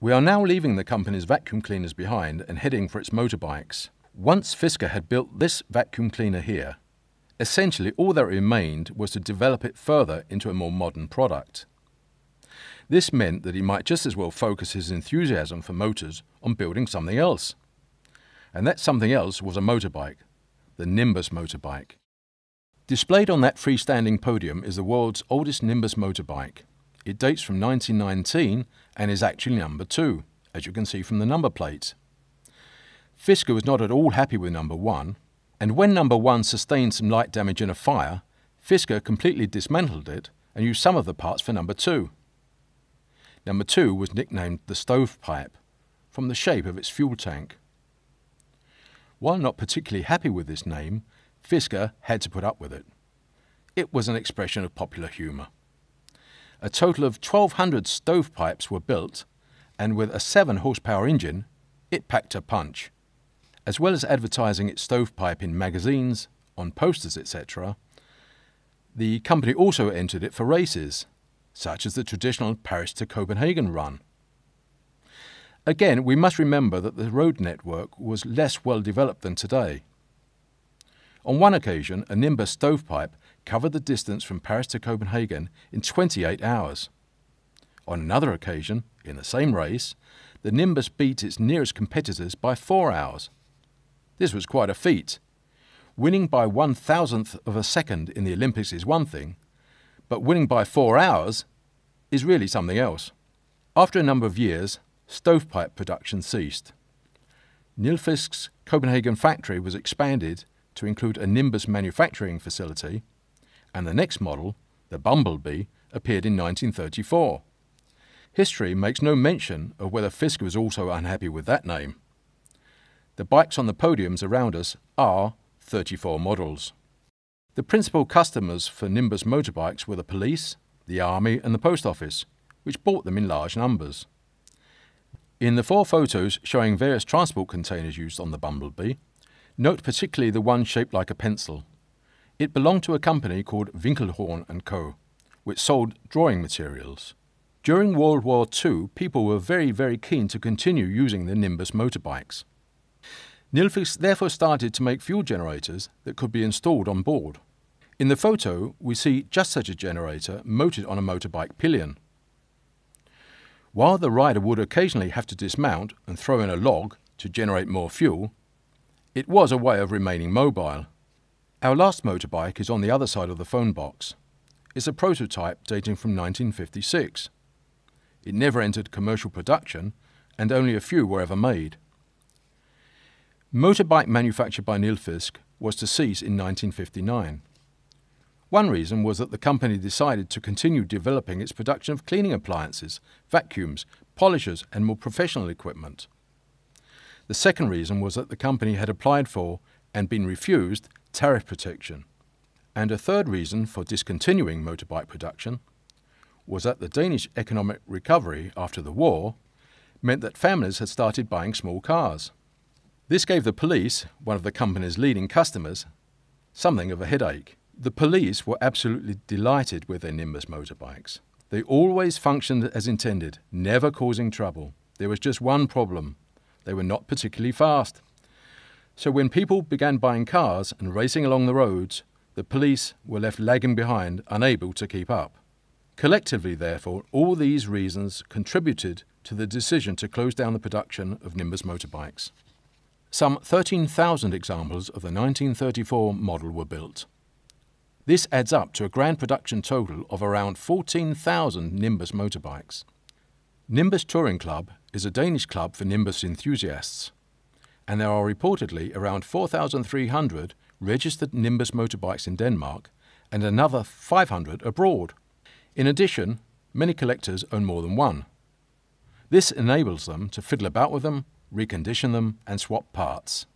We are now leaving the company's vacuum cleaners behind and heading for its motorbikes. Once Fisker had built this vacuum cleaner here, essentially all that remained was to develop it further into a more modern product. This meant that he might just as well focus his enthusiasm for motors on building something else. And that something else was a motorbike, the Nimbus motorbike. Displayed on that freestanding podium is the world's oldest Nimbus motorbike. It dates from 1919 and is actually number 2, as you can see from the number plate. Fisker was not at all happy with number 1, and when number 1 sustained some light damage in a fire, Fisker completely dismantled it and used some of the parts for number 2. Number 2 was nicknamed the stovepipe, from the shape of its fuel tank. While not particularly happy with this name, Fisker had to put up with it. It was an expression of popular humour. A total of 1,200 stovepipes were built, and with a 7-horsepower engine, it packed a punch. As well as advertising its stovepipe in magazines, on posters, etc., the company also entered it for races, such as the traditional Paris to Copenhagen run. Again, we must remember that the road network was less well developed than today. On one occasion, a Nimbus stovepipe covered the distance from Paris to Copenhagen in 28 hours. On another occasion, in the same race, the Nimbus beat its nearest competitors by 4 hours. This was quite a feat. Winning by 1,000th of a second in the Olympics is one thing, but winning by 4 hours is really something else. After a number of years, stovepipe production ceased. Nilfisk's Copenhagen factory was expanded to include a Nimbus manufacturing facility, and the next model, the Bumblebee, appeared in 1934. History makes no mention of whether Fisker was also unhappy with that name. The bikes on the podiums around us are 34 models. The principal customers for Nimbus motorbikes were the police, the army and the post office, which bought them in large numbers. In the 4 photos showing various transport containers used on the Bumblebee, note particularly the one shaped like a pencil. It belonged to a company called Winkelhorn & Co., which sold drawing materials. During World War II, people were very keen to continue using the Nimbus motorbikes. Nilfisk therefore started to make fuel generators that could be installed on board. In the photo, we see just such a generator mounted on a motorbike pillion. While the rider would occasionally have to dismount and throw in a log to generate more fuel, it was a way of remaining mobile. Our last motorbike is on the other side of the phone box. It's a prototype dating from 1956. It never entered commercial production, and only a few were ever made. Motorbike manufacture by Nilfisk was to cease in 1959. One reason was that the company decided to continue developing its production of cleaning appliances, vacuums, polishers and more professional equipment. The second reason was that the company had applied for and been refused tariff protection. And a third reason for discontinuing motorbike production was that the Danish economic recovery after the war meant that families had started buying small cars. This gave the police, one of the company's leading customers, something of a headache. The police were absolutely delighted with their Nimbus motorbikes. They always functioned as intended, never causing trouble. There was just one problem. They were not particularly fast. So when people began buying cars and racing along the roads, the police were left lagging behind, unable to keep up. Collectively, therefore, all these reasons contributed to the decision to close down the production of Nimbus motorbikes. Some 13,000 examples of the 1934 model were built. This adds up to a grand production total of around 14,000 Nimbus motorbikes. Nimbus Touring Club is a Danish club for Nimbus enthusiasts, and there are reportedly around 4,300 registered Nimbus motorbikes in Denmark and another 500 abroad. In addition, many collectors own more than one. This enables them to fiddle about with them, recondition them and swap parts.